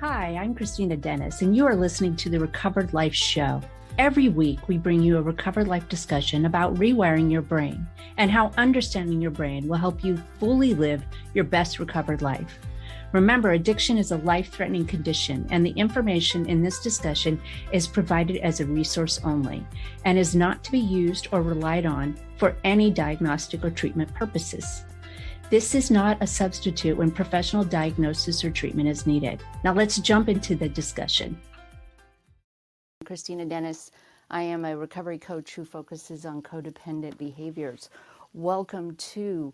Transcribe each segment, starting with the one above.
Hi, I'm Christina Dennis, and you are listening to the Recovered Life Show. Every week, we bring you a Recovered Life discussion about rewiring your brain and how understanding your brain will help you fully live your best recovered life. Remember, addiction is a life-threatening condition, and the information in this discussion is provided as a resource only and is not to be used or relied on for any diagnostic or treatment purposes. This is not a substitute when professional diagnosis or treatment is needed. Now let's jump into the discussion. Christina Dennis. I am a recovery coach who focuses on codependent behaviors. Welcome to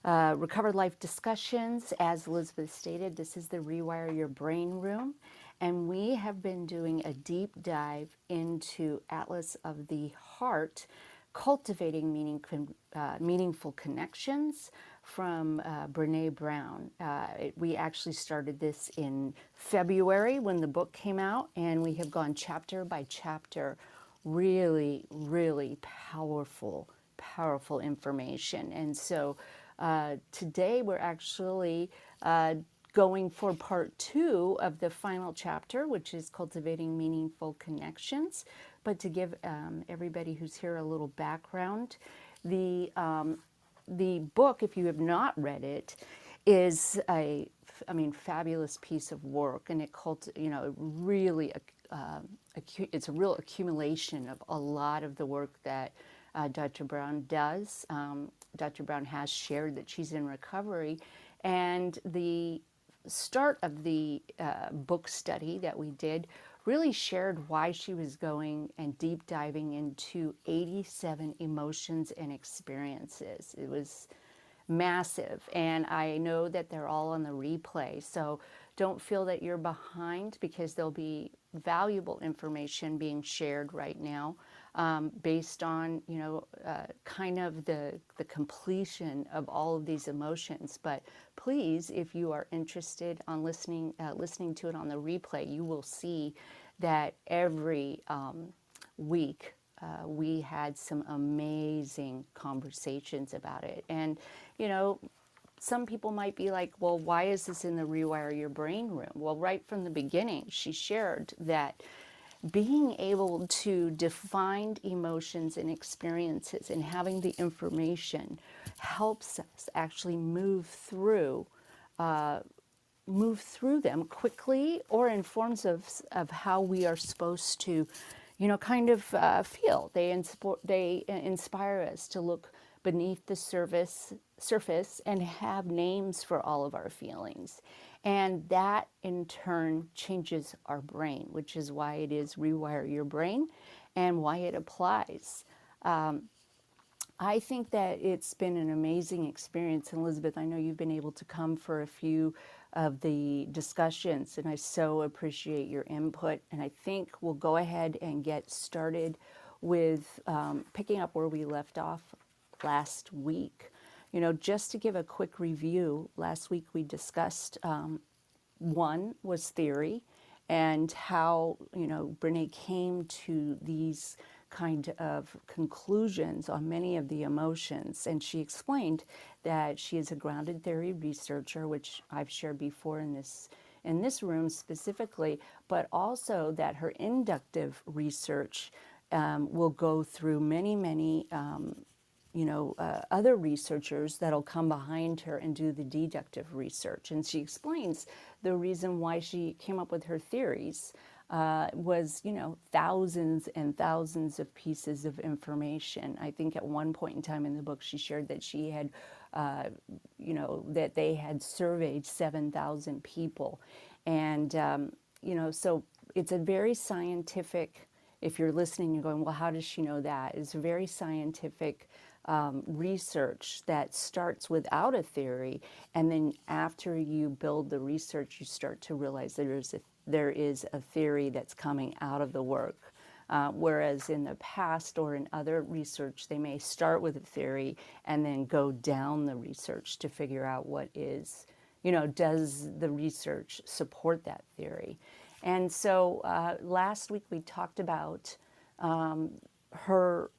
Recovered Life Discussions. As Elizabeth stated, this is the Rewire Your Brain room, and we have been doing a deep dive into Atlas of the Heart, cultivating meaningful connections from Brené Brown. We actually started this in February when the book came out, and we have gone chapter by chapter. Really, really powerful information. And so today we're actually going for part 2 of the final chapter, which is cultivating meaningful connections. But to give everybody who's here a little background, the book, if you have not read it, is fabulous piece of work, and really it's a real accumulation of a lot of the work that Dr. Brown does. Dr. Brown has shared that she's in recovery, and the start of the book study that we did really shared why she was going and deep diving into 87 emotions and experiences. It was massive, and I know that they're all on the replay, so don't feel that you're behind, because there'll be valuable information being shared right now based on kind of the completion of all of these emotions. But please, if you are interested on listening to it on the replay, you will see that every week we had some amazing conversations about it. And some people might be like, well, why is this in the Rewire Your Brain room? Well, right from the beginning, she shared that being able to define emotions and experiences and having the information helps us actually move through them quickly, or in forms of how we are supposed to, kind of feel. They inspire us to look beneath the surface and have names for all of our feelings. And that in turn changes our brain, which is why it is Rewire Your Brain and why it applies. I think that it's been an amazing experience. And Elizabeth, I know you've been able to come for a few of the discussions, and I so appreciate your input. And I think we'll go ahead and get started with picking up where we left off last week. Just to give a quick review, last week we discussed one was theory, and how Brené came to these kind of conclusions on many of the emotions. And she explained that she is a grounded theory researcher, which I've shared before in this room specifically, but also that her inductive research will go through many other researchers that'll come behind her and do the deductive research. And she explains the reason why she came up with her theories was, thousands and thousands of pieces of information. I think at one point in time in the book, she shared that she had, that they had surveyed 7,000 people. And, so it's a very scientific, if you're listening, you're going, well, how does she know that? It's a very scientific research that starts without a theory, and then after you build the research, you start to realize there is a theory that's coming out of the work. Whereas in the past or in other research, they may start with a theory and then go down the research to figure out what is, does the research support that theory? And so last week we talked about her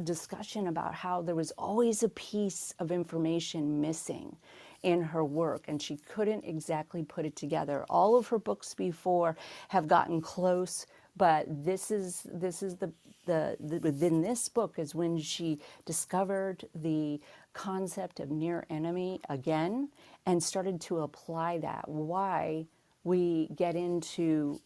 discussion about how there was always a piece of information missing. in her work, and she couldn't exactly put it together. All of her books before have gotten close, but the within this book is when she discovered the concept of near enemy again and started to apply that. Why we get into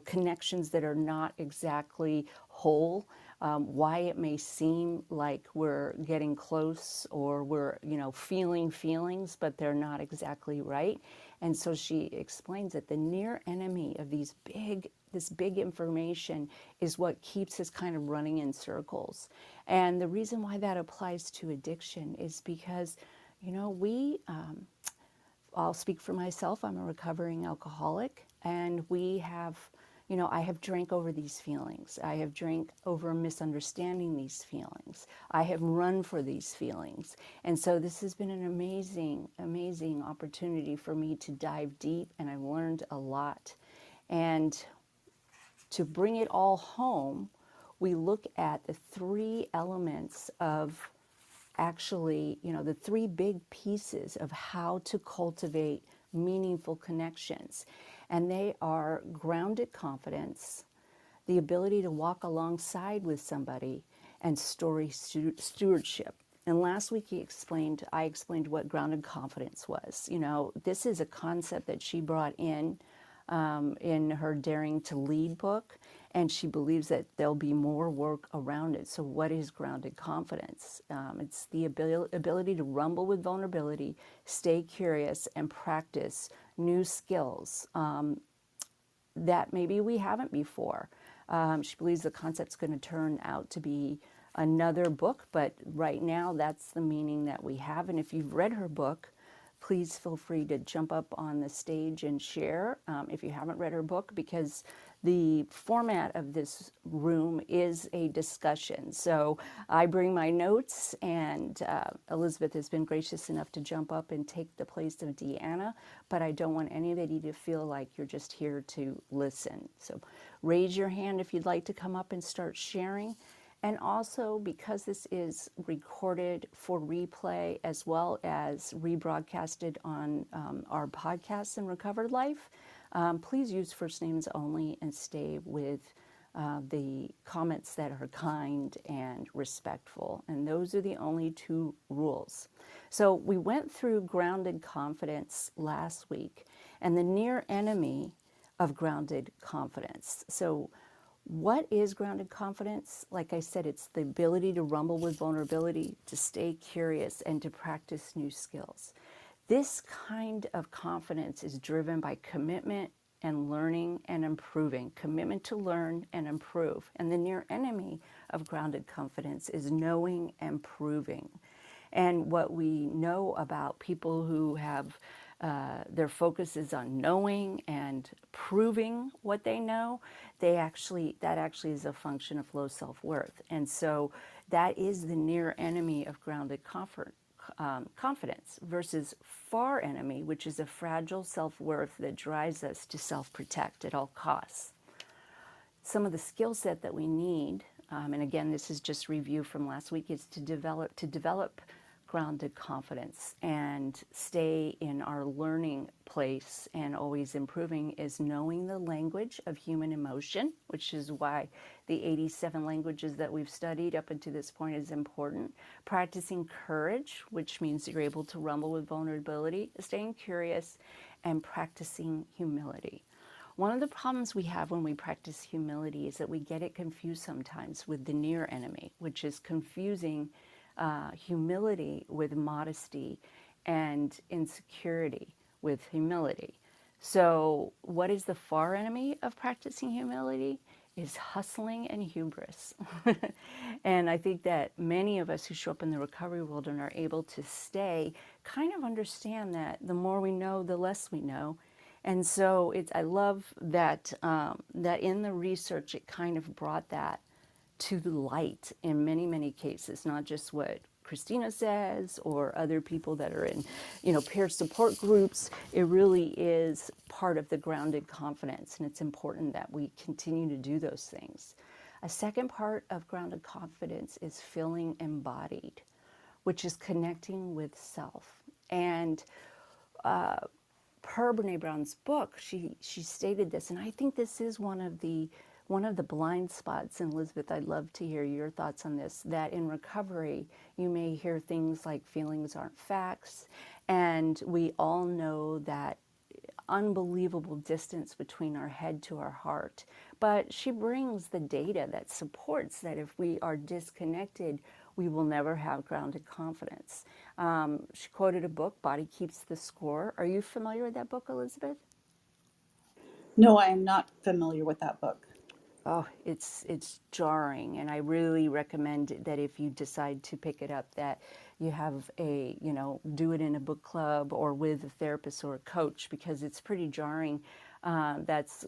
connections that are not exactly whole, why it may seem like we're getting close or we're feeling feelings, but they're not exactly right. And so she explains that the near enemy of this big information is what keeps us kind of running in circles. And the reason why that applies to addiction is because I'll speak for myself. I'm a recovering alcoholic, and I have drank over these feelings. I have drank over misunderstanding these feelings. I have run for these feelings. And so this has been an amazing, amazing opportunity for me to dive deep, and I've learned a lot. And to bring it all home, we look at the three elements of the three big pieces of how to cultivate meaningful connections. And they are grounded confidence, the ability to walk alongside with somebody, and story stewardship. And last week I explained what grounded confidence was. This is a concept that she brought in her Daring to Lead book, and she believes that there'll be more work around it. So what is grounded confidence? It's the ability to rumble with vulnerability, stay curious, and practice new skills that maybe we haven't before. She believes the concept's going to turn out to be another book, but right now that's the meaning that we have. And if you've read her book, please feel free to jump up on the stage and share if you haven't read her book, because the format of this room is a discussion. So I bring my notes, and Elizabeth has been gracious enough to jump up and take the place of Deanna, but I don't want anybody to feel like you're just here to listen. So raise your hand if you'd like to come up and start sharing. And also, because this is recorded for replay as well as rebroadcasted on our podcasts in Recovered Life, please use first names only and stay with the comments that are kind and respectful. And those are the only two rules. So we went through grounded confidence last week and the near enemy of grounded confidence. So what is grounded confidence? Like I said, it's the ability to rumble with vulnerability, to stay curious, and to practice new skills. This kind of confidence is driven by commitment and learning and improving, commitment to learn and improve. And the near enemy of grounded confidence is knowing and proving. And what we know about people who have their focus is on knowing and proving what they know, that actually is a function of low self-worth. And so that is the near enemy of grounded confidence versus far enemy, which is a fragile self-worth that drives us to self-protect at all costs. Some of the skill set that we need, and again, this is just review from last week, is to develop grounded confidence and stay in our learning place and always improving, is knowing the language of human emotion, which is why the 87 languages that we've studied up until this point is important. Practicing courage, which means you're able to rumble with vulnerability, staying curious, and practicing humility. One of the problems we have when we practice humility is that we get it confused sometimes with the near enemy, which is confusing humility with modesty and insecurity with humility. So what is the far enemy of practicing humility? Is hustling and hubris. And I think that many of us who show up in the recovery world and are able to stay kind of understand that the more we know, the less we know. And so I love that that in the research it kind of brought that to the light in many, many cases, not just what Christina says or other people that are in, peer support groups. It really is part of the grounded confidence, and it's important that we continue to do those things. A second part of grounded confidence is feeling embodied, which is connecting with self. And per Brene Brown's book, she stated this, and I think this is one of the blind spots. And Elizabeth, I'd love to hear your thoughts on this. That in recovery, you may hear things like feelings aren't facts, and we all know that unbelievable distance between our head to our heart. But she brings the data that supports that if we are disconnected, we will never have grounded confidence. She quoted a book, Body Keeps the Score. Are you familiar with that book, Elizabeth? No, I am not familiar with that book. Oh, it's jarring, and I really recommend that if you decide to pick it up, that you have do it in a book club or with a therapist or a coach, because it's pretty jarring. That's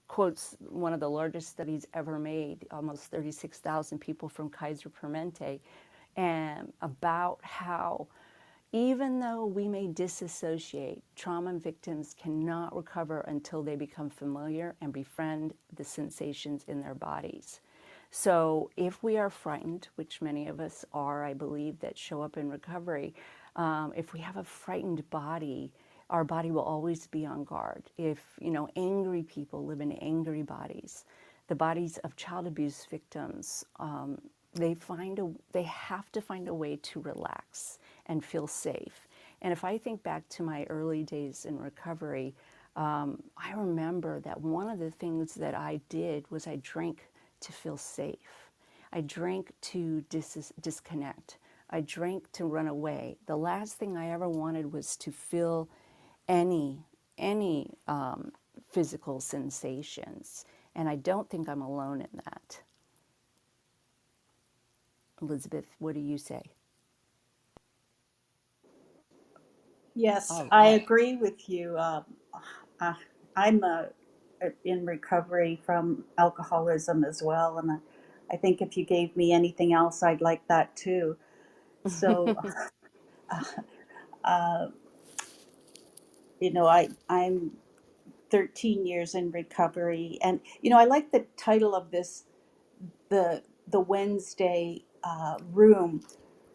quotes one of the largest studies ever made, almost 36,000 people from Kaiser Permanente, and about how even though we may disassociate, trauma victims cannot recover until they become familiar and befriend the sensations in their bodies. So, if we are frightened, which many of us are, I believe, that show up in recovery, if we have a frightened body, our body will always be on guard. If, angry people live in angry bodies, the bodies of child abuse victims, they have to find a way to relax and feel safe. And if I think back to my early days in recovery, I remember that one of the things that I did was I drank to feel safe. I drank to disconnect. I drank to run away. The last thing I ever wanted was to feel any physical sensations. And I don't think I'm alone in that. Elizabeth, what do you say? Yes, All I right. agree with you. Uh, I'm in recovery from alcoholism as well, and I think if you gave me anything else, I'd like that too. So, uh, I'm 13 years in recovery, and I like the title of this, the Wednesday room,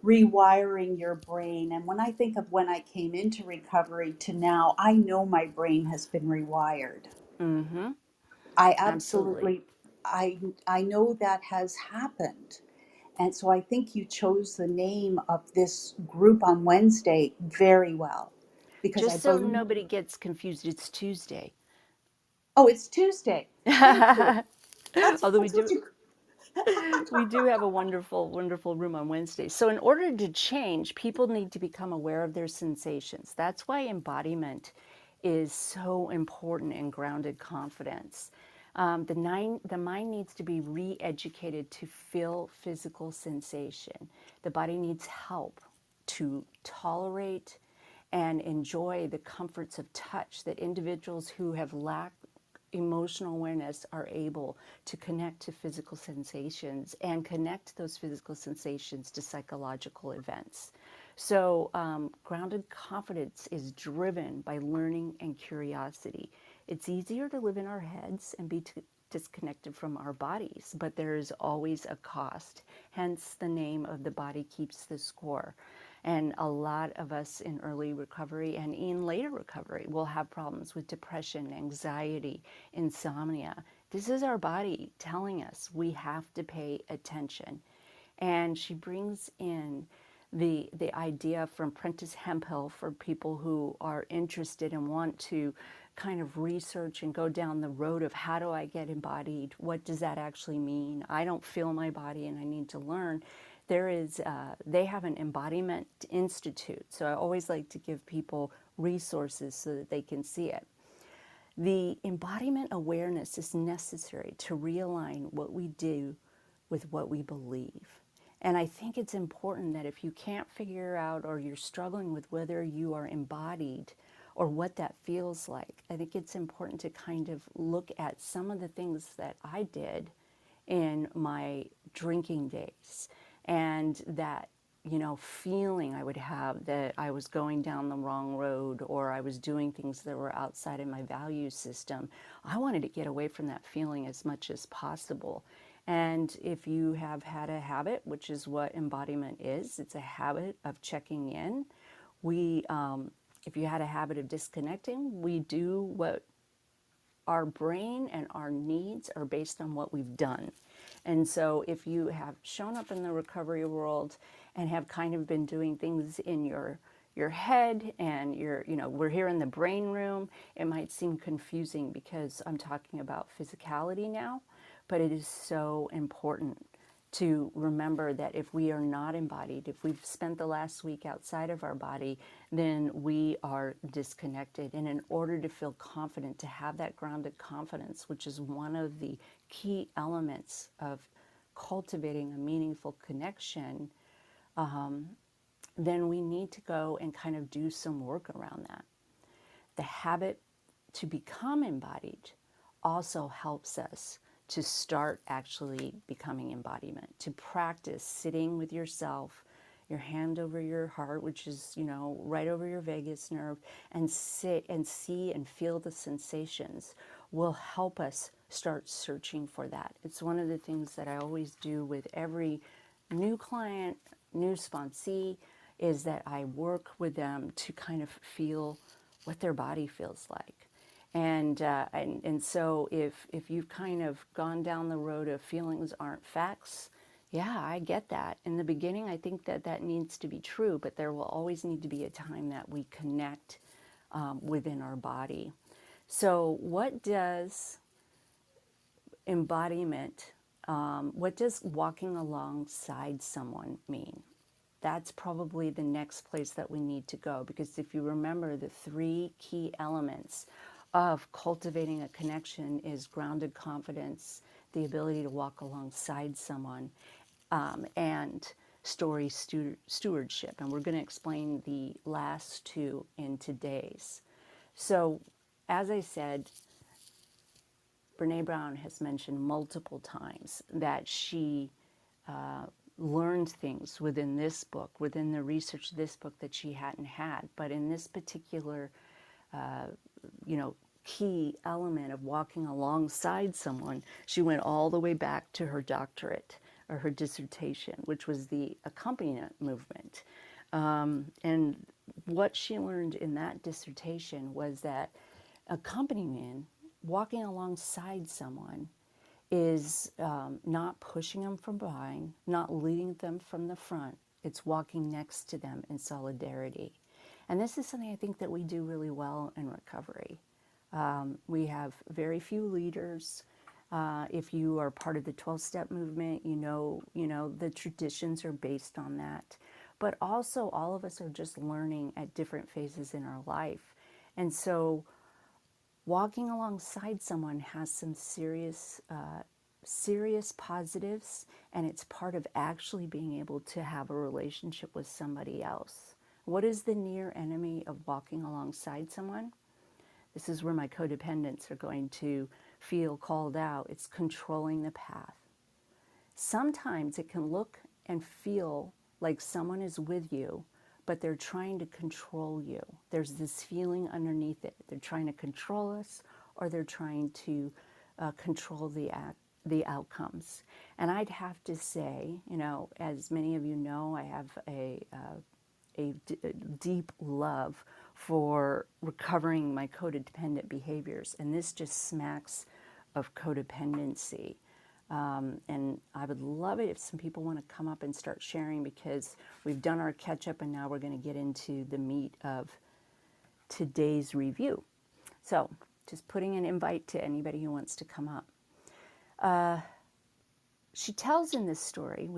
rewiring your brain. And when I think of when I came into recovery to now, I know my brain has been rewired. Mm-hmm. I Absolutely. absolutely, I know that has happened. And so I think you chose the name of this group on Wednesday very well, because I Just so believe, nobody gets confused, it's Tuesday. oh, it's Tuesday. Thank you. Although That's what you, we do have a wonderful, wonderful room on Wednesdays. So in order to change, people need to become aware of their sensations. That's why embodiment is so important in grounded confidence. The mind needs to be re-educated to feel physical sensation. The body needs help to tolerate and enjoy the comforts of touch that individuals who have lacked emotional awareness are able to connect to physical sensations and connect those physical sensations to psychological events. So, grounded confidence is driven by learning and curiosity. It's easier to live in our heads and be disconnected from our bodies, but there is always a cost. Hence, the name of the Body Keeps the Score. And a lot of us in early recovery and in later recovery will have problems with depression, anxiety, insomnia. This is our body telling us we have to pay attention. And she brings in the idea from Prentice Hemphill for people who are interested and want to kind of research and go down the road of how do I get embodied? What does that actually mean? I don't feel my body and I need to learn. They have an embodiment institute. So I always like to give people resources so that they can see it. The embodiment awareness is necessary to realign what we do with what we believe. And I think it's important that if you can't figure out or you're struggling with whether you are embodied or what that feels like, I think it's important to kind of look at some of the things that I did in my drinking days, and that feeling I would have that I was going down the wrong road or I was doing things that were outside of my value system. I wanted to get away from that feeling as much as possible. And if you have had a habit, which is what embodiment is, it's a habit of checking in We, if you had a habit of disconnecting, we do what our brain and our needs are based on what we've done. And so if you have shown up in the recovery world and have kind of been doing things in your head and we're here in the brain room, it might seem confusing because I'm talking about physicality now, but it is so important to remember that if we are not embodied, if we've spent the last week outside of our body, then we are disconnected. And in order to feel confident, to have that grounded confidence, which is one of the key elements of cultivating a meaningful connection, then we need to go and kind of do some work around that. The habit to become embodied also helps us to start actually becoming embodiment, to practice sitting with yourself, your hand over your heart, which is, right over your vagus nerve, and sit and see and feel the sensations will help us start searching for that. It's one of the things that I always do with every new client, new sponsee, is that I work with them to kind of feel what their body feels like. And so if you've kind of gone down the road of feelings aren't facts, yeah, I get that. In the beginning, I think that that needs to be true, but there will always need to be a time that we connect within our body. So what does embodiment, what does walking alongside someone mean? That's probably the next place that we need to go, because if you remember, the three key elements of cultivating a connection is grounded confidence, the ability to walk alongside someone, and stewardship. And we're going to explain the last two in today's. So, as I said, Brene Brown has mentioned multiple times that she learned things within this book, within the research of this book that she hadn't had. But in this particular, key element of walking alongside someone, she went all the way back to her doctorate or her dissertation, which was the accompaniment movement. And what she learned in that dissertation was that accompaniment, walking alongside someone, is not pushing them from behind, not leading them from the front. It's walking next to them in solidarity. And this is something I think that we do really well in recovery. We have very few leaders. If you are part of the 12-step movement, the traditions are based on that. But also all of us are just learning at different phases in our life. And so walking alongside someone has some serious positives, and it's part of actually being able to have a relationship with somebody else. What is the near enemy of walking alongside someone? This is where my codependents are going to feel called out. It's controlling the path. Sometimes it can look and feel like someone is with you, but they're trying to control you. There's this feeling underneath it. They're trying to control us, or they're trying to control the outcomes. And I'd have to say, as many of you know, I have a deep love for recovering my codependent behaviors, and this just smacks of codependency. And I would love it if some people want to come up and start sharing, because we've done our catch up and now we're going to get into the meat of today's review. So just putting an invite to anybody who wants to come up. She tells in this story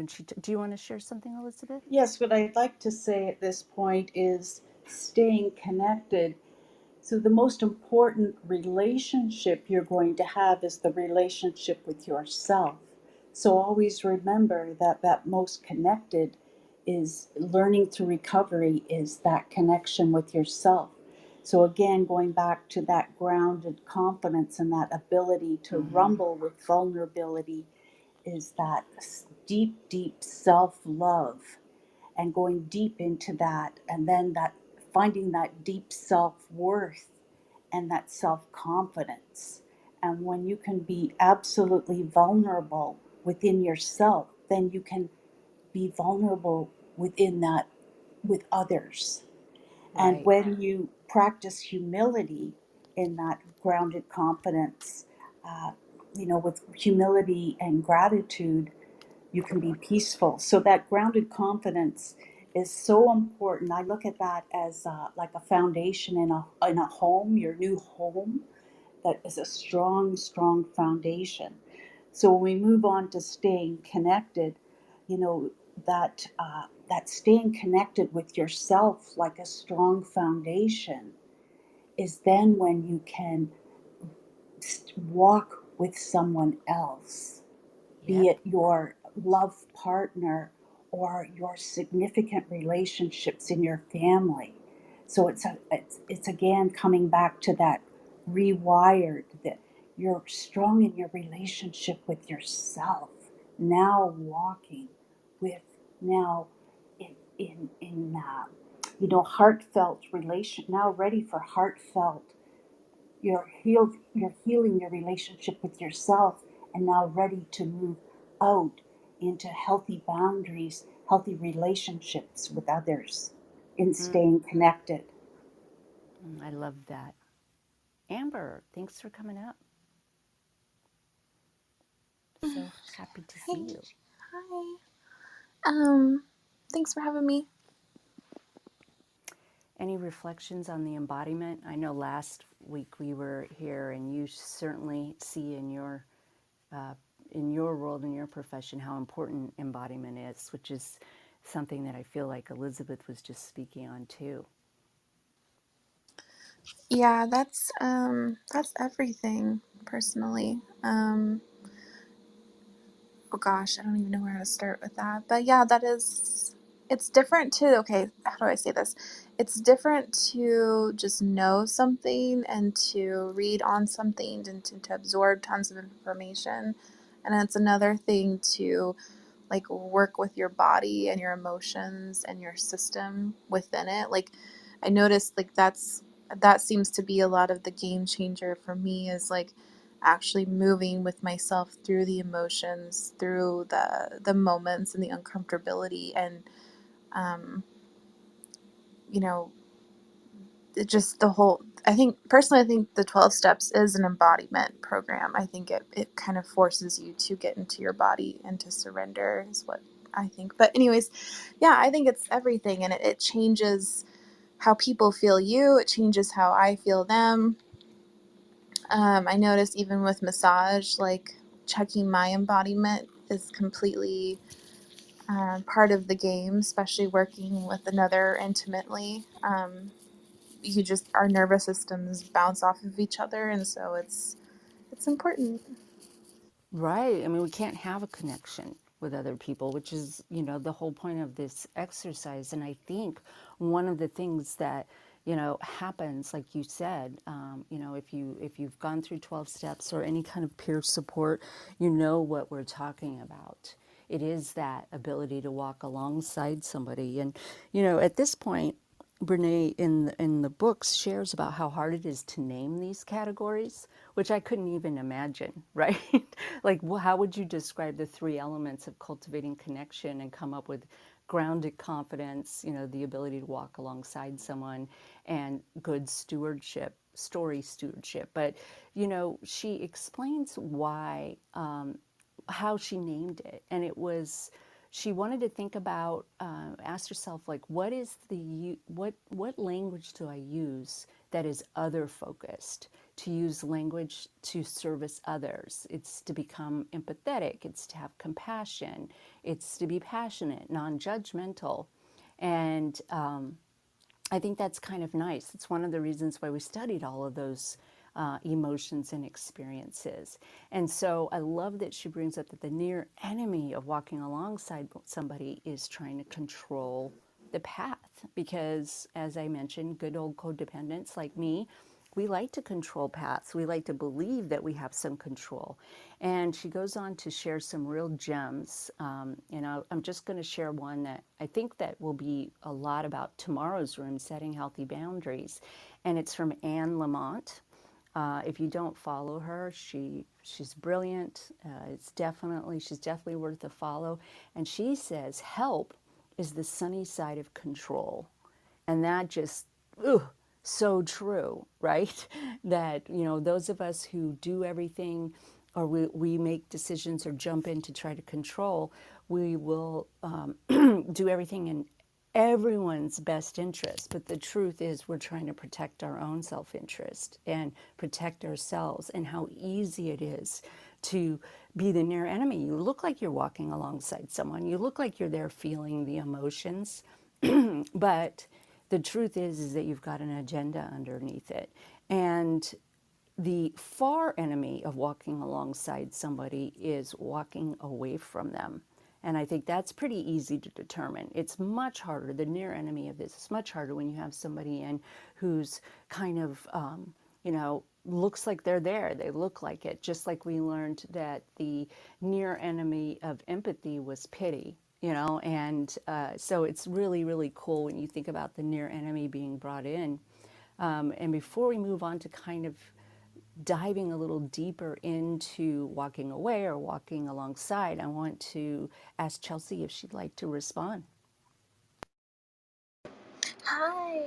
do you want to share something, Elizabeth? Yes, what I'd like to say at this point is staying connected. So, the most important relationship you're going to have is the relationship with yourself. So, always remember that that most connected is learning through recovery, is that connection with yourself. So, again, going back to that grounded confidence and that ability to rumble with vulnerability, is that deep, deep self love, and going deep into that, and then that finding that deep self worth and that self confidence. And when you can be absolutely vulnerable within yourself, then you can be vulnerable within that with others. And Right. when you practice humility in that grounded confidence, uh, with humility and gratitude, you can be peaceful. So that grounded confidence is so important. I look at that as like a foundation in a home, your new home, that is a strong, strong foundation. So when we move on to staying connected, you know that staying connected with yourself like a strong foundation is then when you can walk with someone else, be Yep. it your love partner or your significant relationships in your family. So it's again coming back to that rewired, that you're strong in your relationship with yourself, now walking with, now in heartfelt relation, now ready for heartfelt, you're healing your relationship with yourself, and now ready to move out into healthy boundaries, healthy relationships with others, in staying connected. I love that. Amber, thanks for coming up. So happy to Hey, see you. hi. Um, Thanks for having me. Any reflections on the embodiment? I know last week we were here, and you certainly see uh, in your world, in your profession, how important embodiment is, which is something that I feel like Elizabeth was just speaking on too. Yeah, that's everything personally. Oh gosh, I don't even know where to start with that. But yeah, it's different too. Okay, how do I say this? It's different to just know something and to read on something and to absorb tons of information. And it's another thing to like work with your body and your emotions and your system within it. Like I noticed like that seems to be a lot of the game changer for me, is like actually moving with myself through the emotions, through the moments and the uncomfortability, and um you know it just the whole, I think personally, I think the 12 steps is an embodiment program. I think it kind of forces you to get into your body and to surrender, is what I think. But anyways, yeah, I think it's everything, and it changes how people feel you. It changes how I feel them. I notice even with massage, like checking my embodiment is completely part of the game, especially working with another intimately. You just, our nervous systems bounce off of each other, and so it's important. Right. I mean, we can't have a connection with other people, which is, the whole point of this exercise. And I think one of the things that, happens, like you said, if you've gone through 12 steps or any kind of peer support, you know what we're talking about. It is that ability to walk alongside somebody. And, at this point, Brene in the books shares about how hard it is to name these categories, which I couldn't even imagine, right? Like, how would you describe the three elements of cultivating connection and come up with grounded confidence, the ability to walk alongside someone, and good stewardship, story stewardship? But, she explains why, how she named it. And it was, she wanted to think about, ask herself, like, what language do I use that is other focused? To use language to service others. It's to become empathetic. It's to have compassion. It's to be passionate, non-judgmental, and I think that's kind of nice. It's one of the reasons why we studied all of those emotions and experiences. And so I love that she brings up that the near enemy of walking alongside somebody is trying to control the path. Because, as I mentioned, good old codependents like me, we like to control paths. We like to believe that we have some control. And she goes on to share some real gems. I'm just going to share one that I think that will be a lot about tomorrow's room, setting healthy boundaries. And it's from Anne Lamont. If you don't follow her, she's brilliant. She's definitely worth a follow. And she says, help is the sunny side of control. And that just Ooh, so true, right? That, those of us who do everything, or we make decisions or jump in to try to control, we will do everything in everyone's best interest. But the truth is, we're trying to protect our own self interest and protect ourselves, and how easy it is to be the near enemy. You look like you're walking alongside someone, you look like you're there feeling the emotions, but the truth is that you've got an agenda underneath it. And the far enemy of walking alongside somebody is walking away from them. And I think that's pretty easy to determine. It's much harder. The near enemy of this is much harder when you have somebody in who's kind of, looks like they're there. They look like it. Just like we learned that the near enemy of empathy was pity. And so it's really, really cool when you think about the near enemy being brought in. And before we move on to kind of diving a little deeper into walking away or walking alongside, I want to ask Chelsea if she'd like to respond. Hi.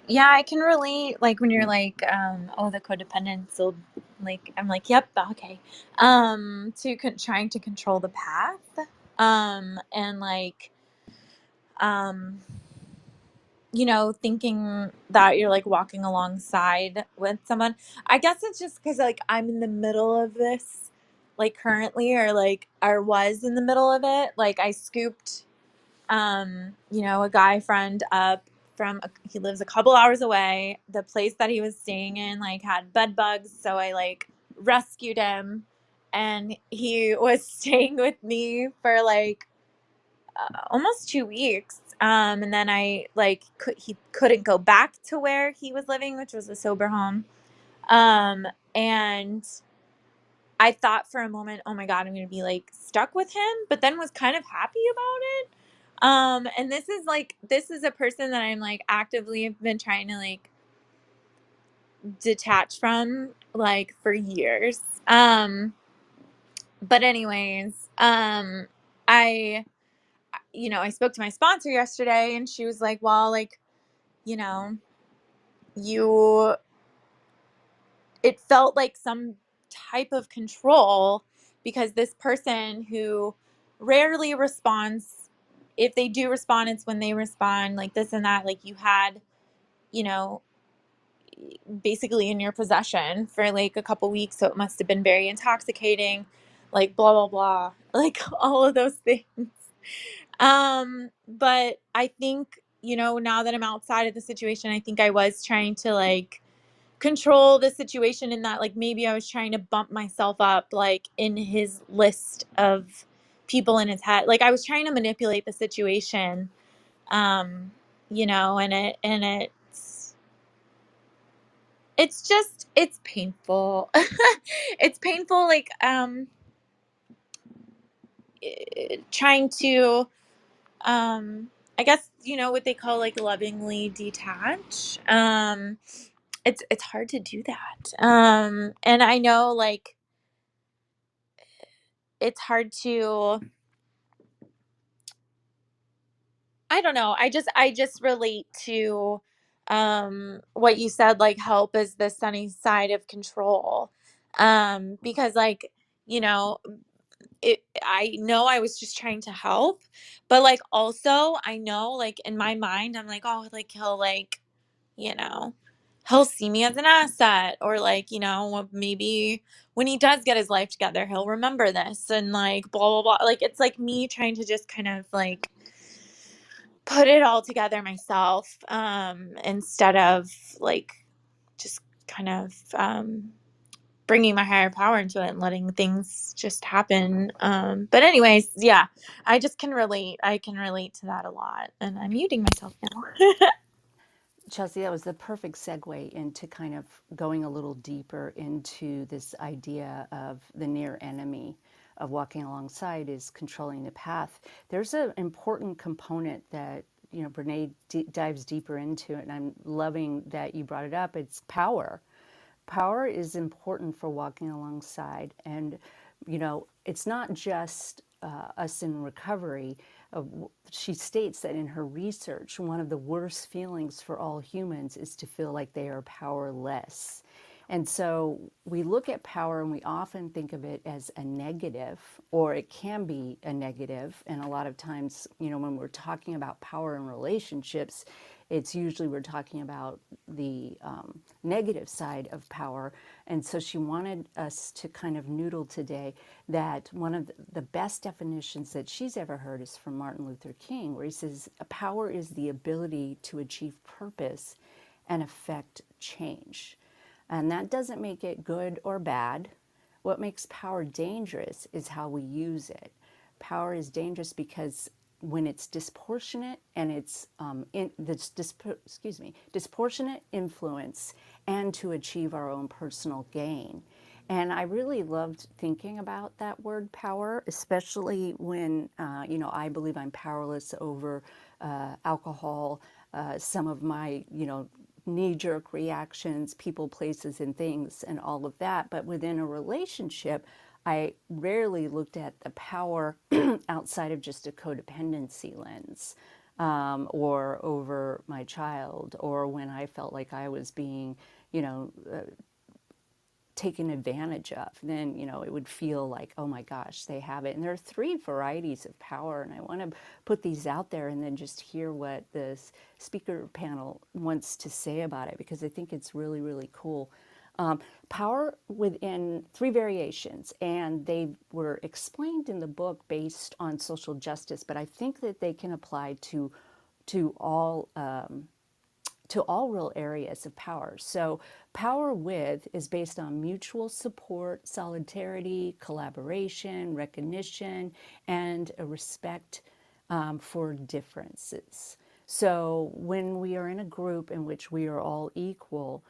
Yeah, I can relate. Like when you're like, oh, the codependence. So, like, I'm like, yep, okay. Trying to control the path. And like, um, thinking that you're like walking alongside with someone. I guess it's just because like I'm in the middle of this, like currently, or like I was in the middle of it. Like I scooped, a guy friend up he lives a couple hours away. The place that he was staying in like had bed bugs, so I like rescued him, and he was staying with me for like almost 2 weeks. And then he couldn't go back to where he was living, which was a sober home. And I thought for a moment, oh my God, I'm going to be like stuck with him, but then was kind of happy about it. And this is a person that I'm like actively have been trying to like detach from like for years. But anyways, I I spoke to my sponsor yesterday, and she was like, well, like, you know, you, it felt like some type of control because this person who rarely responds, if they do respond, it's when they respond, like this and that, like you had, you know, basically in your possession for like a couple weeks. So it must have been very intoxicating, like blah, blah, blah, like all of those things. But I think, now that I'm outside of the situation, I think I was trying to like control the situation in that like maybe I was trying to bump myself up like in his list of people in his head. Like I was trying to manipulate the situation. And it's just it's painful. It's painful like trying to I guess what they call like lovingly detach. It's hard to do that. And I know like it's hard to, I don't know. I just relate to what you said, like help is the sunny side of control. Because like, you know, I know I was just trying to help, but like also I know like in my mind I'm like, oh, like he'll like, you know, he'll see me as an asset, or like, maybe when he does get his life together, he'll remember this and like blah blah blah. Like it's like me trying to just kind of like put it all together myself, instead of like just kind of bringing my higher power into it and letting things just happen. But anyways, yeah, I just can relate. I can relate to that a lot, and I'm muting myself now. Chelsea, that was the perfect segue into kind of going a little deeper into this idea of the near enemy of walking alongside is controlling the path. There's an important component that Brene dives deeper into, and I'm loving that you brought it up. It's power. Power is important for walking alongside, and it's not just us in recovery, she states that in her research, one of the worst feelings for all humans is to feel like they are powerless. And so we look at power and we often think of it as a negative, or it can be a negative. And a lot of times, when we're talking about power in relationships, it's usually we're talking about the negative side of power. And so she wanted us to kind of noodle today that one of the best definitions that she's ever heard is from Martin Luther King, where he says, power is the ability to achieve purpose and affect change. And that doesn't make it good or bad. What makes power dangerous is how we use it. Power is dangerous because when it's disproportionate and it's disproportionate influence and to achieve our own personal gain. And I really loved thinking about that word power, especially when, I believe I'm powerless over alcohol, some of my, knee-jerk reactions, people, places, and things, and all of that. But within a relationship, I rarely looked at the power outside of just a codependency lens, or over my child, or when I felt like I was being, taken advantage of, then it would feel like, oh my gosh, they have it. And there are 3 varieties of power, and I want to put these out there and then just hear what this speaker panel wants to say about it, because I think it's really, really cool. Power within 3 variations, and they were explained in the book based on social justice, but I think that they can apply to all real areas of power. So power with is based on mutual support, solidarity, collaboration, recognition, and a respect for differences. So when we are in a group in which we are all equal,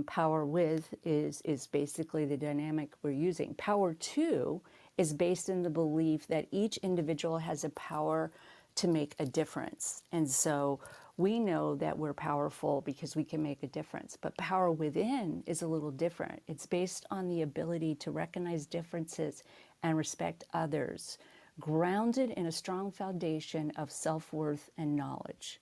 power with is basically the dynamic we're using. Power to is based in the belief that each individual has a power to make a difference. And so we know that we're powerful because we can make a difference. But power within is a little different. It's based on the ability to recognize differences and respect others, grounded in a strong foundation of self-worth and knowledge.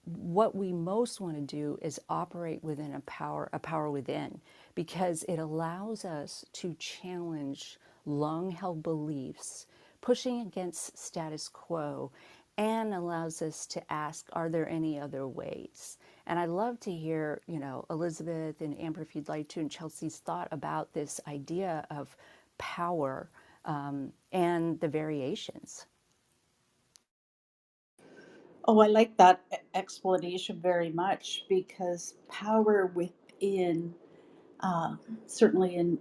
What we most want to do is operate within a power within, because it allows us to challenge long-held beliefs, pushing against status quo, and allows us to ask, are there any other ways? And I'd love to hear, Elizabeth and Amber, if you'd like to, and Chelsea's thought about this idea of power and the variations. Oh, I like that explanation very much, because power within, uh, certainly in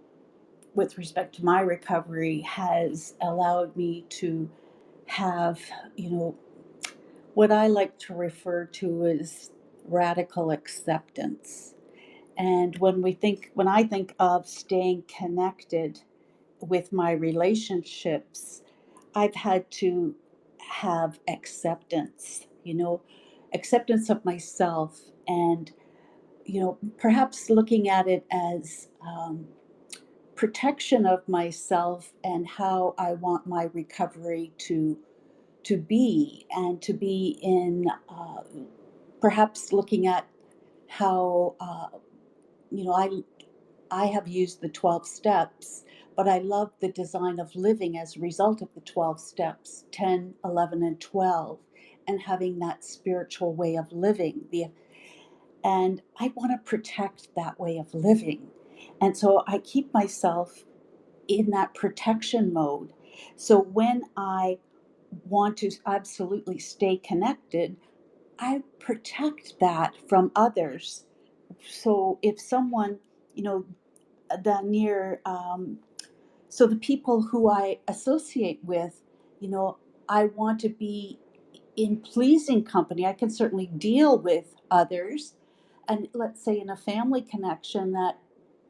with respect to my recovery, has allowed me to have, you know, what I like to refer to as radical acceptance. And when I think of staying connected with my relationships, I've had to have acceptance, acceptance of myself, and, perhaps looking at it as protection of myself and how I want my recovery to be in, perhaps looking at how, you know, I I have used the 12 steps, but I love the design of living as a result of the 12 steps, 10, 11, and 12, and having that spiritual way of living. And I want to protect that way of living. And so I keep myself in that protection mode. So when I want to absolutely stay connected, I protect that from others. So if someone, you know, the near so the people who I associate with, I want to be in pleasing company. I can certainly deal with others, and let's say in a family connection that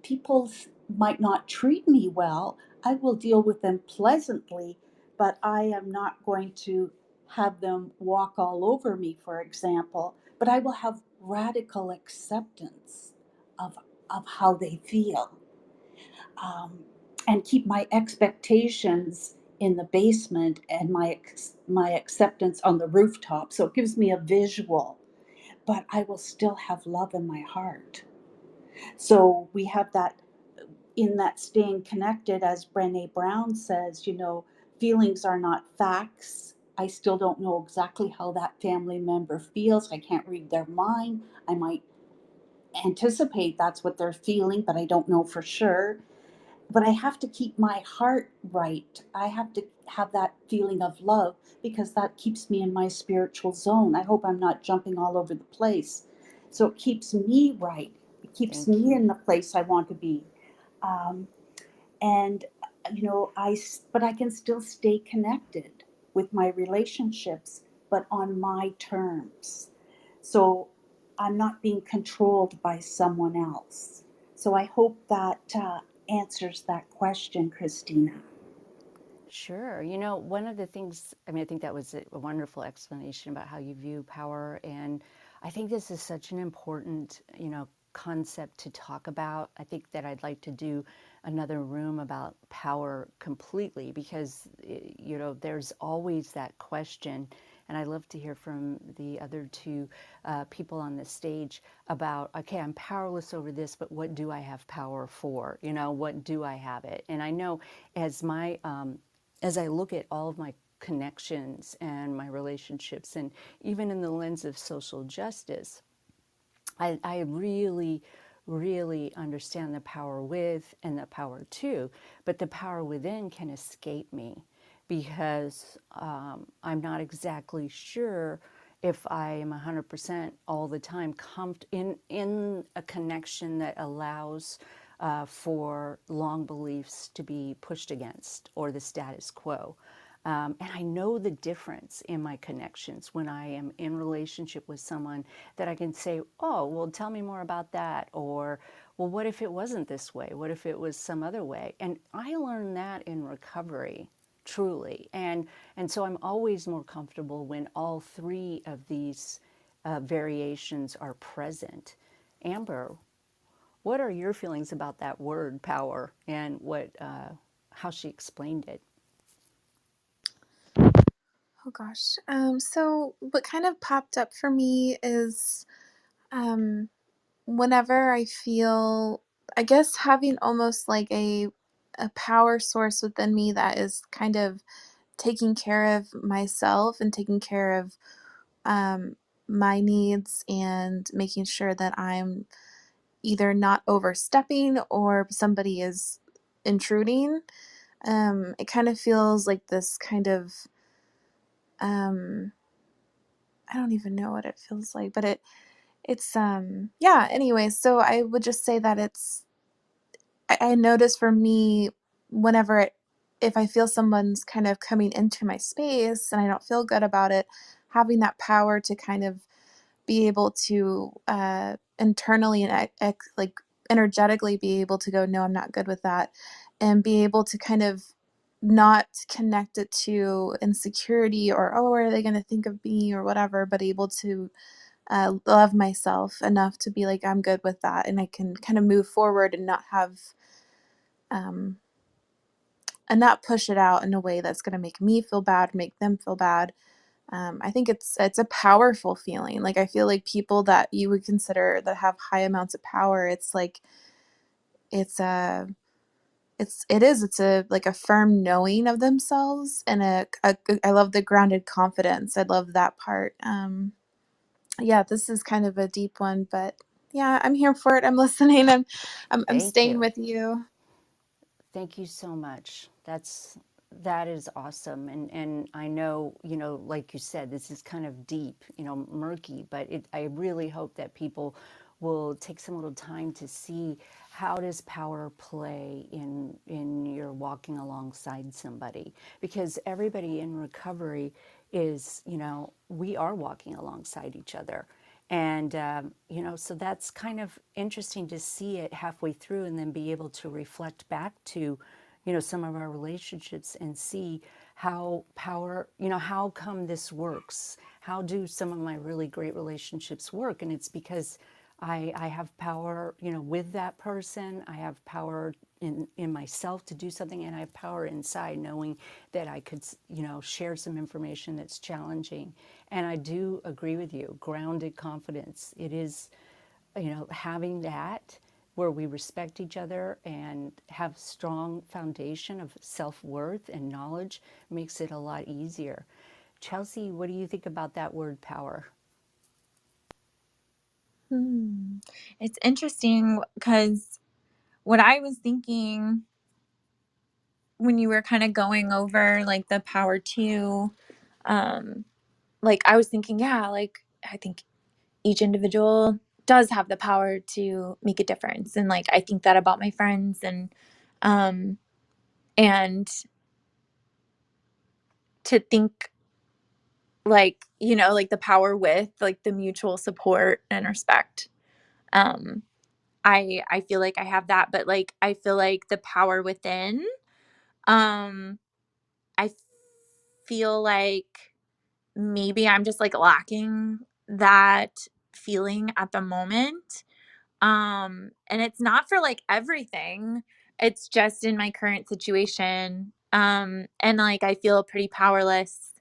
people might not treat me well, I will deal with them pleasantly, but I am not going to have them walk all over me, for example, but I will have radical acceptance of how they feel, um, and keep my expectations in the basement and my acceptance on the rooftop. So it gives me a visual, but I will still have love in my heart. So we have that in that staying connected, as Brené Brown says, feelings are not facts. I still don't know exactly how that family member feels. I can't read their mind. I might anticipate that's what they're feeling, but I don't know for sure. But I have to keep my heart right. I have to have that feeling of love because that keeps me in my spiritual zone. I hope I'm not jumping all over the place. So it keeps me right. It keeps Thank me you. in the place I want to be. Um, and but I can still stay connected with my relationships, but on my terms. So I'm not being controlled by someone else. So I hope that answers that question, Christina. Sure. One of the things, I mean, I think that was a wonderful explanation about how you view power. And I think this is such an important, concept to talk about. I think that I'd like to do another room about power completely because, there's always that question. And I love to hear from the other two people on the stage about, okay, I'm powerless over this, but what do I have power for? What do I have it? And I know as as I look at all of my connections and my relationships, and even in the lens of social justice, I really, really understand the power with and the power to, but the power within can escape me because I'm not exactly sure if I am 100% all the time in a connection that allows for long beliefs to be pushed against or the status quo. And I know the difference in my connections when I am in relationship with someone that I can say, oh, well, tell me more about that. Or, well, what if it wasn't this way? What if it was some other way? And I learned that in recovery, truly. And so I'm always more comfortable when all three of these variations are present. Amber, what are your feelings about that word power and how she explained it? Oh gosh. So what kind of popped up for me is um, whenever I feel, I guess having almost like a power source within me that is kind of taking care of myself and taking care of um, my needs and making sure that I'm either not overstepping or somebody is intruding. It kind of feels like this kind of um, I don't even know what it feels like, but it's yeah, anyway, so I would just say that I notice for me whenever if I feel someone's kind of coming into my space and I don't feel good about it, having that power to kind of be able to internally and like energetically be able to go, no, I'm not good with that, and be able to kind of not connect it to insecurity or, oh, what are they going to think of me or whatever, but able to love myself enough to be like, I'm good with that. And I can kind of move forward and not have, um, and not push it out in a way that's going to make me feel bad, make them feel bad. I think it's a powerful feeling. Like I feel like people that you would consider that have high amounts of power, it's like it's a it's a like a firm knowing of themselves and I love the grounded confidence. I love that part. Yeah, this is kind of a deep one, but yeah, I'm here for it. I'm listening. I'm Thank staying you. with you. Thank you so much. That is awesome. And I know, like you said, this is kind of deep, murky, but I really hope that people will take some little time to see how does power play in your walking alongside somebody, because everybody in recovery is, we are walking alongside each other. And, so that's kind of interesting to see it halfway through and then be able to reflect back to, some of our relationships and see how power, how come this works? How do some of my really great relationships work? And it's because I have power, with that person. I have power in myself to do something, and I have power inside knowing that I could, share some information that's challenging. And I do agree with you, grounded confidence. It is, having that where we respect each other and have strong foundation of self-worth and knowledge makes it a lot easier. Chelsea, what do you think about that word power? It's interesting because what I was thinking when you were kind of going over like the power to, like I was thinking, yeah, like I think each individual does have the power to make a difference. And like I think that about my friends um and to think like, like the power with like the mutual support and respect. Um I feel like I have that, but like I feel like the power within, um I feel like maybe I'm just like lacking that feeling at the moment. And it's not for like everything. It's just in my current situation. And like I feel pretty powerless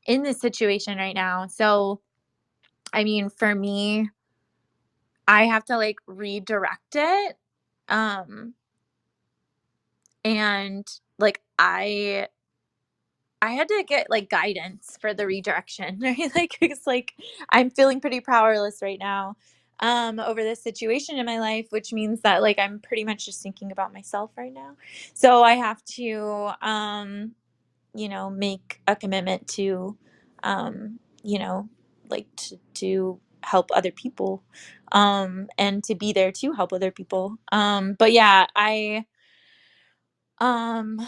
in this situation right now. So, I mean, for me, I have to like redirect it. Um and like I had to get like guidance for the redirection, right? Like it's like I'm feeling pretty powerless right now over this situation in my life, which means that like I'm pretty much just thinking about myself right now. So I have to make a commitment to like to help other people and to be there to help other people. But yeah, um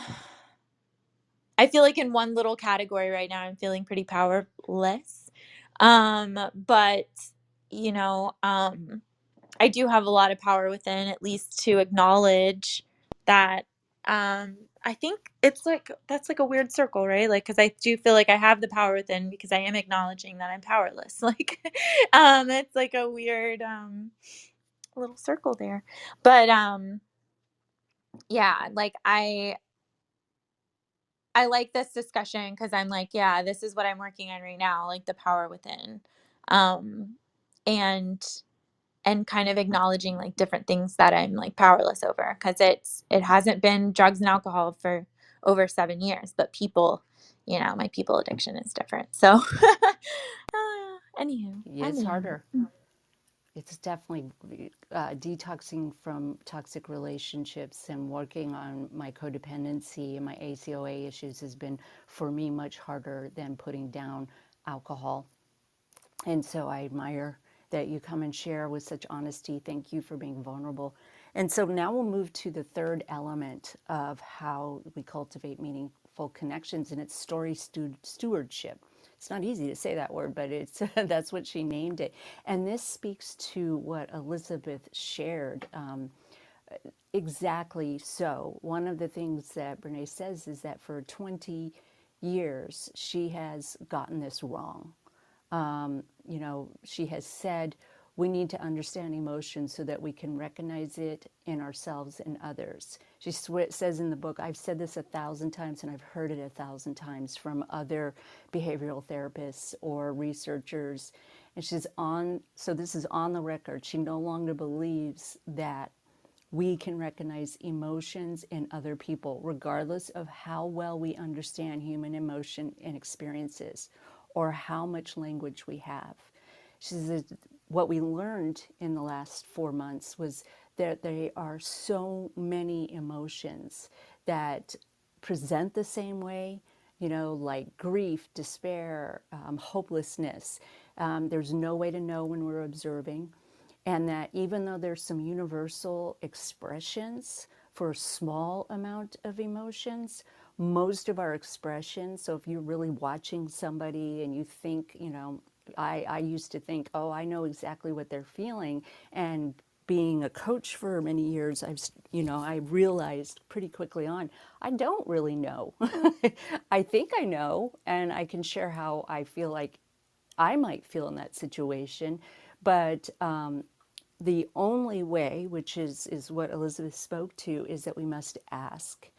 I feel like in one little category right now, I'm feeling pretty powerless. But you know, um, I do have a lot of power within, at least to acknowledge that. I think it's like that's like a weird circle, right? Like, because I do feel like I have the power within because I am acknowledging that I'm powerless. Like, it's like a weird little circle there. But yeah, like I like this discussion because I'm like, yeah, this is what I'm working on right now, like the power within. Um, and kind of acknowledging like different things that I'm like powerless over because it hasn't been drugs and alcohol for over 7 years, but people, my people addiction is different. So, anywho, I'm It's in. harder. It's definitely detoxing from toxic relationships and working on my codependency and my ACOA issues has been, for me, much harder than putting down alcohol. And so I admire that you come and share with such honesty. Thank you for being vulnerable. And so now we'll move to the third element of how we cultivate meaningful connections, and it's story stewardship. It's not easy to say that word, but it's that's what she named it. And this speaks to what Elizabeth shared. Exactly so. One of the things that Brene says is that for 20 years, she has gotten this wrong. She has said we need to understand emotion so that we can recognize it in ourselves and others. She says in the book, I've said this 1,000 times and I've heard it 1,000 times from other behavioral therapists or researchers. And so this is on the record. She no longer believes that we can recognize emotions in other people, regardless of how well we understand human emotion and experiences or how much language we have. She says what we learned in the last 4 months was that there are so many emotions that present the same way, like grief, despair, hopelessness. There's no way to know when we're observing. And that even though there's some universal expressions for a small amount of emotions, most of our expressions, so if you're really watching somebody and you think, I used to think, oh, I know exactly what they're feeling. And being a coach for many years, I realized pretty quickly on, I don't really know. I think I know, and I can share how I feel like I might feel in that situation. But the only way, which is what Elizabeth spoke to, is that we must ask.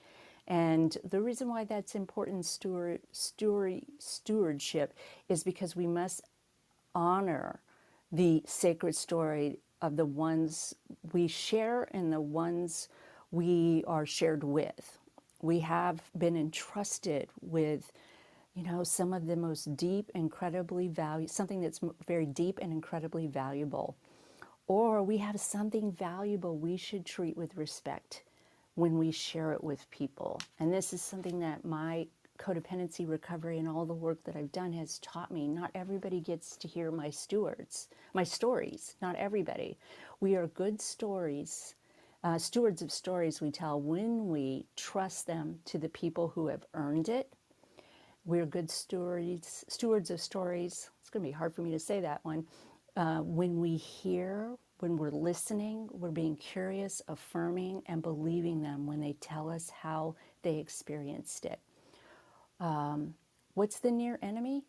And the reason why that's important, stewardship, is because we must honor the sacred story of the ones we share and the ones we are shared with. We have been entrusted with, some of the most deep, incredibly valuable, something that's very deep and incredibly valuable. Or we have something valuable we should treat with respect when we share it with people. And this is something that my codependency recovery and all the work that I've done has taught me. Not everybody gets to hear my stories. Not everybody. We are good stewards of stories we tell when we trust them to the people who have earned it. We're good stewards of stories. It's going to be hard for me to say that one. When we hear, when we're listening, we're being curious, affirming, and believing them when they tell us how they experienced it. What's the near enemy?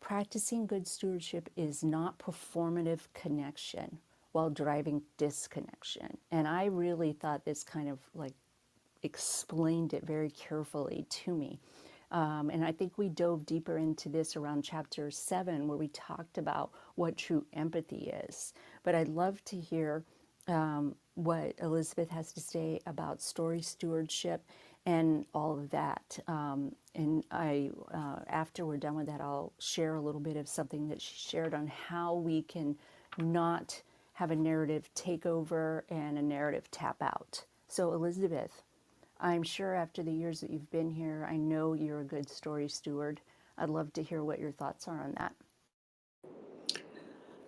Practicing good stewardship is not performative connection while driving disconnection. And I really thought this kind of like explained it very carefully to me. And I think we dove deeper into this around chapter 7, where we talked about what true empathy is. But I'd love to hear what Elizabeth has to say about story stewardship and all of that. After we're done with that, I'll share a little bit of something that she shared on how we can not have a narrative take over and a narrative tap out. So, Elizabeth, I'm sure after the years that you've been here, I know you're a good story steward. I'd love to hear what your thoughts are on that.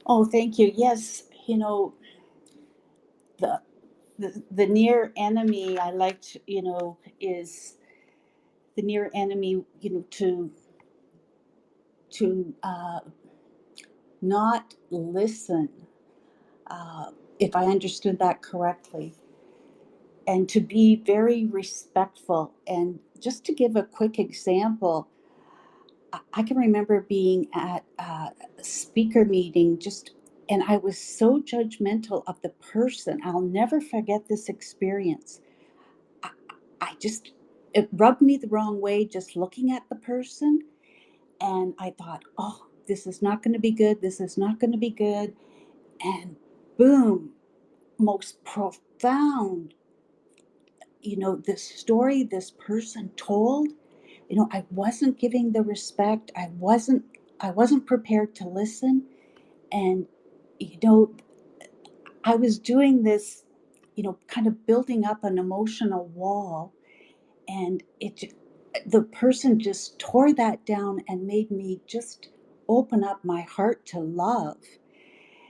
Oh, thank you. Yes, the the near enemy I liked, is the near enemy, to not listen, if I understood that correctly, and to be very respectful. And just to give a quick example, I can remember being at a speaker meeting, and I was so judgmental of the person. I'll never forget this experience. I, I just, it rubbed me the wrong way just looking at the person. And I thought, oh, this is not going to be good. This is not going to be good. And boom, most profound, the story this person told, I wasn't giving the respect. I wasn't prepared to listen. And, you know, I was doing this, kind of building up an emotional wall, and the person just tore that down and made me just open up my heart to love.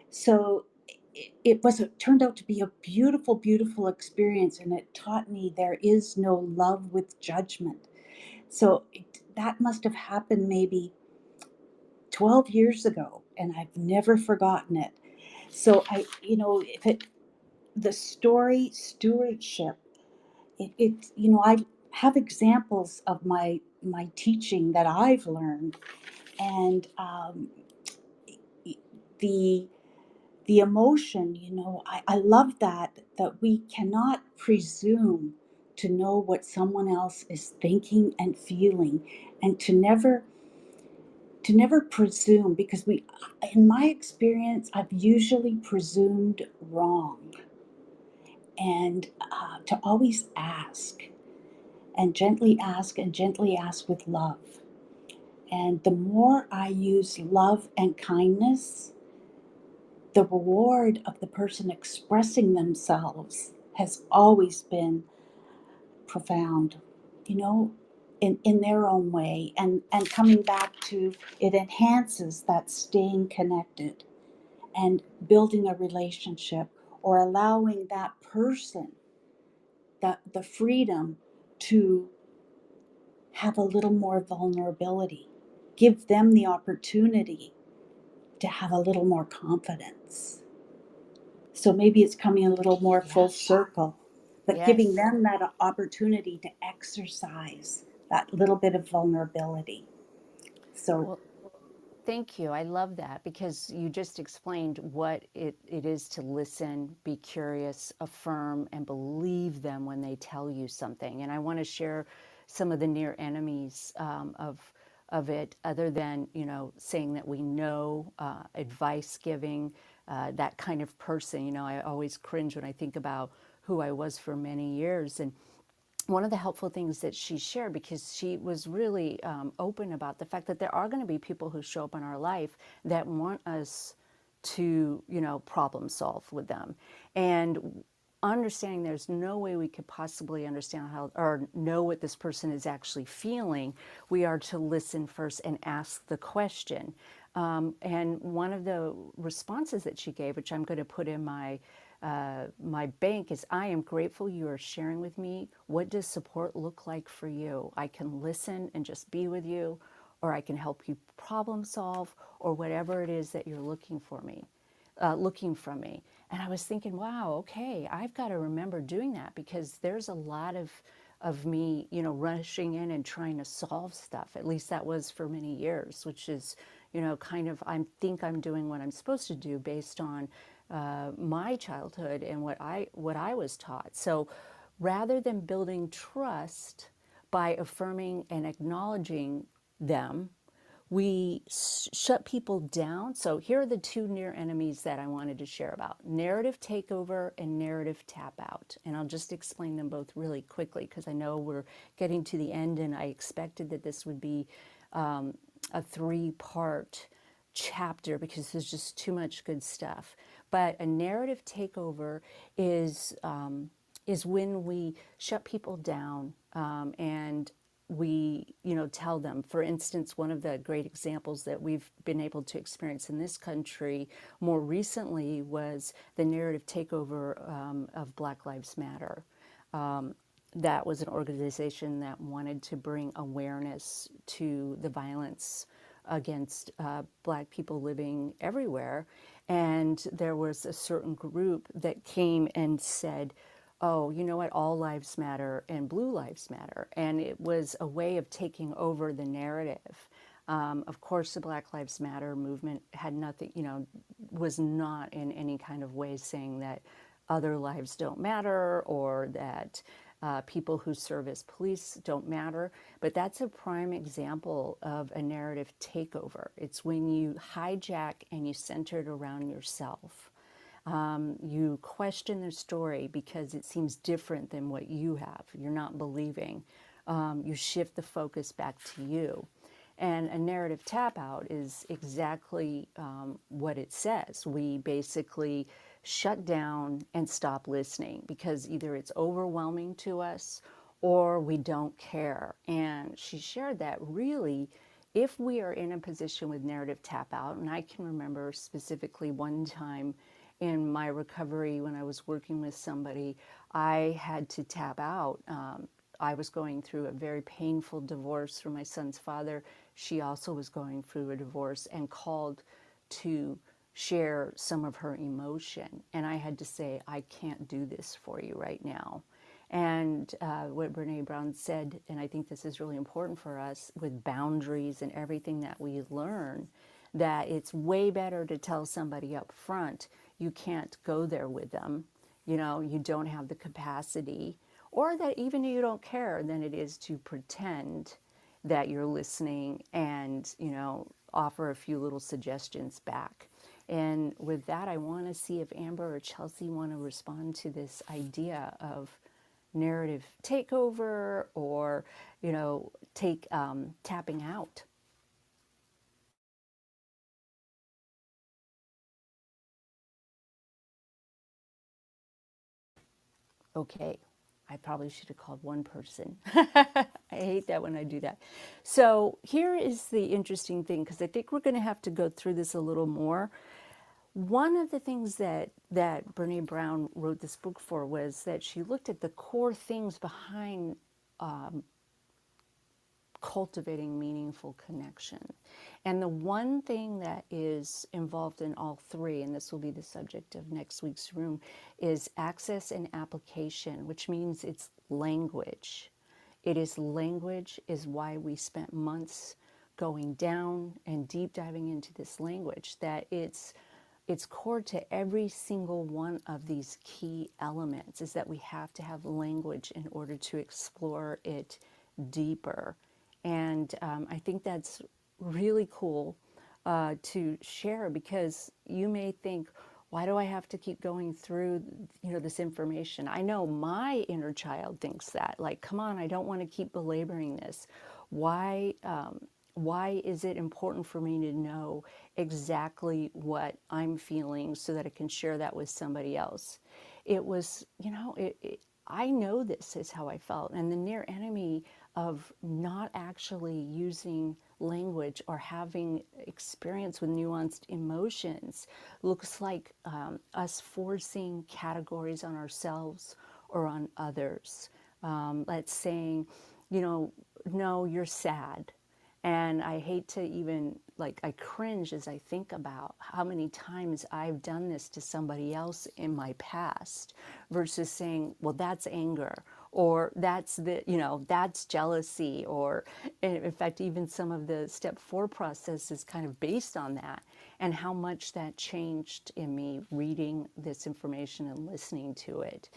So it turned out to be a beautiful, beautiful experience, and it taught me there is no love with judgment. So that must have happened maybe 12 years ago, and I've never forgotten it. So if the story stewardship, I have examples of my teaching that I've learned, and the the emotion, I love that we cannot presume to know what someone else is thinking and feeling, and to never presume, because in my experience, I've usually presumed wrong. And to always ask and gently ask with love. And the more I use love and kindness, the reward of the person expressing themselves has always been profound, you know, in their own way. And coming back to it enhances that staying connected and building a relationship, or allowing that person the freedom to have a little more vulnerability, give them the opportunity to have a little more confidence. So maybe it's coming a little more full Yes. circle, but giving Yes. them that opportunity to exercise that little bit of vulnerability. So, Well, Thank you. I love that because you just explained what it is to listen, be curious, affirm, and believe them when they tell you something. And I want to share some of the near enemies of it, other than saying that we know, advice giving, that kind of person. I always cringe when I think about who I was for many years. And one of the helpful things that she shared, because she was really open about the fact that there are going to be people who show up in our life that want us to, problem solve with them. And understanding there's no way we could possibly understand how or know what this person is actually feeling, we are to listen first and ask the question. And one of the responses that she gave, which I'm going to put in my bank, is, I am grateful you are sharing with me. What does support look like for you? I can listen and just be with you, or I can help you problem solve, or whatever it is that you're looking from me. And I was thinking, wow, okay, I've got to remember doing that, because there's a lot of me, rushing in and trying to solve stuff. At least that was for many years, which is, kind of, I think I'm doing what I'm supposed to do based on my childhood and what I was taught. So rather than building trust by affirming and acknowledging them, we shut people down. So here are the two near enemies that I wanted to share about: narrative takeover and narrative tap out. And I'll just explain them both really quickly, because I know we're getting to the end, and I expected that this would be a 3-part chapter, because there's just too much good stuff. But a narrative takeover is when we shut people down, and we, tell them. For instance, one of the great examples that we've been able to experience in this country more recently was the narrative takeover of Black Lives Matter. That was an organization that wanted to bring awareness to the violence against Black people living everywhere. And there was a certain group that came and said, oh, you know what, all lives matter and blue lives matter. And it was a way of taking over the narrative. Of course, the Black Lives Matter movement had nothing, was not in any kind of way saying that other lives don't matter, or that people who serve as police don't matter. But that's a prime example of a narrative takeover. It's when you hijack and you center it around yourself. You question their story because it seems different than what you have. You're not believing. You shift the focus back to you. And a narrative tap out is exactly what it says. We basically shut down and stop listening, because either it's overwhelming to us or we don't care. And she shared that really, if we are in a position with narrative tap out, and I can remember specifically one time in my recovery when I was working with somebody, I had to tap out. I was going through a very painful divorce from my son's father. She also was going through a divorce and called to share some of her emotion. And I had to say, I can't do this for you right now. And what Brene Brown said, and I think this is really important for us with boundaries and everything that we learn, that it's way better to tell somebody up front, you can't go there with them, you don't have the capacity, or that even if you don't care, than it is to pretend that you're listening and, offer a few little suggestions back. And with that, I want to see if Amber or Chelsea want to respond to this idea of narrative takeover, or, tapping out. Okay, I probably should have called one person. I hate that when I do that. So here is the interesting thing, because I think we're going to have to go through this a little more. One of the things that Brene Brown wrote this book for was that she looked at the core things behind cultivating meaningful connection. And the one thing that is involved in all three, and this will be the subject of next week's room, is access and application, which means it's language. It is language is why we spent months going down and deep diving into this language, that it's core to every single one of these key elements, is that we have to have language in order to explore it deeper. And I think that's really cool to share, because you may think, why do I have to keep going through, this information? I know my inner child thinks that, like, come on, I don't want to keep belaboring this. Why is it important for me to know exactly what I'm feeling so that I can share that with somebody else? It was, I know this is how I felt. And the near enemy of not actually using language or having experience with nuanced emotions looks like us forcing categories on ourselves or on others. Let's saying, no, you're sad. And I hate to even, I cringe as I think about how many times I've done this to somebody else in my past, versus saying, well, that's anger, or that's that's jealousy, or in fact, even some of the step 4 process is kind of based on that, and how much that changed in me reading this information and listening to it.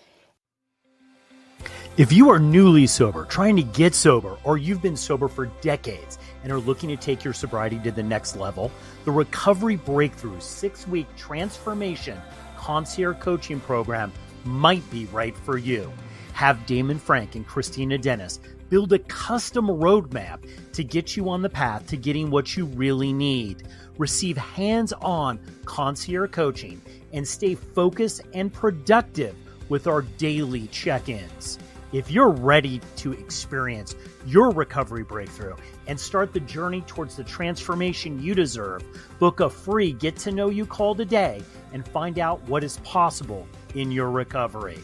If you are newly sober, trying to get sober, or you've been sober for decades and are looking to take your sobriety to the next level, the Recovery Breakthrough 6-week transformation concierge coaching program might be right for you. Have Damon Frank and Christina Dennis build a custom roadmap to get you on the path to getting what you really need. Receive hands-on concierge coaching and stay focused and productive with our daily check-ins. If you're ready to experience your recovery breakthrough and start the journey towards the transformation you deserve, book a free Get to Know You call today and find out what is possible in your recovery.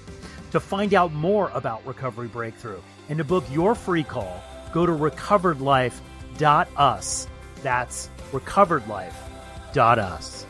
To find out more about Recovery Breakthrough and to book your free call, go to recoveredlife.us. That's recoveredlife.us.